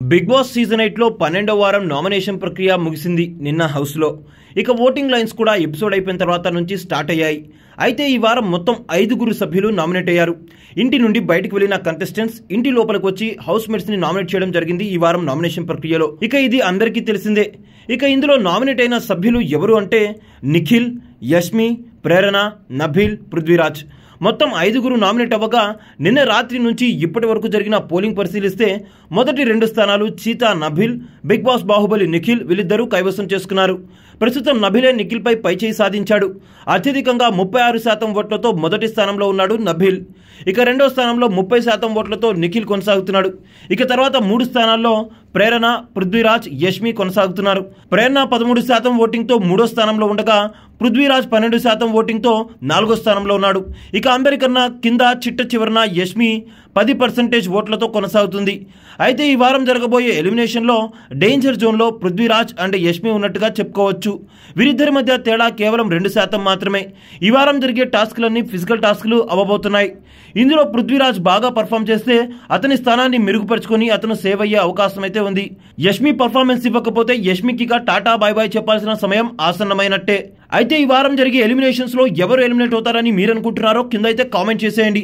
Big boss season 8 లో 12వ వారం nomination ప్రక్రియ ముగిసింది నిన్న హౌస్ లో. ఇక ఓటింగ్ లైన్స్ కూడా ఎపిసోడ్ అయిపోయిన తర్వాత నుంచి స్టార్ట్ అయ్యాయి. అయితే ఈ వారం మొత్తం 5 సభ్యులు నామినేట్ అయ్యారు. ఇంటి నుండి బయటకు వెళ్లిన కంటెస్టెంట్స్ ఇంటి లోపలికి వచ్చి హౌస్ మేట్స్ ని నామినేట్ చేయడం జరిగింది ఈ వారం నామినేషన్ ప్రక్రియలో. ఇక ఇది అందరికీ తెలిసిందే. ఇక ఇందులో నామినేట్ అయిన సభ్యులు ఎవరు అంటే నిఖిల్, యష్మి, ప్రేరణ, నబీల్, పృథ్వీరాజ్. మొత్తం 5 నామినేట్ అవ్వగా నిన్న రాత్రి నుంచి ఇప్పటి వరకు జరిగిన పోలింగ్ పరిశీలిస్తే మొదటి 2 స్థానాలు cheetah Nabeel, big boss Baahubali Nikhil వీళ్ళిద్దరూ కైవసం చేసుకున్నారు. ప్రస్తుతం నబీలే నిఖిల్ పై పైచేయి సాధించాడు. అత్యధికంగా 36% ఓట్లతో మొదటి స్థానంలో ఉన్నాడు నబీల్. ఇక రెండో స్థానంలో 30% ఓట్లతో నిఖిల్ కొనసాగుతున్నాడు. ఇక తర్వాత 3 స్థానాల్లో ప్రేరణ, పృథ్వీరాజ్, యష్మి కొనసాగుతున్నారు. ప్రేరణ 13% ఓటింగ్తో 3వ స్థానంలో ఉండగా పృథ్వీరాజ్ 12% ఓటింగ్తో 4వ స్థానంలో ఉన్నాడు. ఇక అందరికన్నా కింద చిట్ట చివరన యష్మి 10% ఓట్లతో కొనసాగుతుంది. అయితే ఈ వారం జరగబోయే ఎలిమినేషన్లో డేంజర్ జోన్లో పృథ్వీరాజ్ అండ్ యష్మి ఉన్నట్టుగా చెప్పుకోవచ్చు. వీరిద్దరి మధ్య తేడా కేవలం 2% మాత్రమే. ఈ వారం జరిగే టాస్క్లన్నీ ఫిజికల్ టాస్క్లు అవ్వబోతున్నాయి. ఇందులో పృథ్వీరాజ్ బాగా పర్ఫామ్ చేస్తే అతని స్థానాన్ని మెరుగుపరుచుకొని అతను సేవ్ అయ్యే అవకాశం అయితే ఉంది. యష్మి పర్ఫార్మెన్స్ ఇవ్వకపోతే యష్మికి టాటా బై బై చెప్పాల్సిన సమయం ఆసన్నమైనట్టే. అయితే ఈ వారం జరిగే ఎలిమినేషన్స్ లో ఎవరు ఎలిమినేట్ అవుతారని మీరు అనుకుంటున్నారో కింద అయితే కామెంట్ చేసేయండి.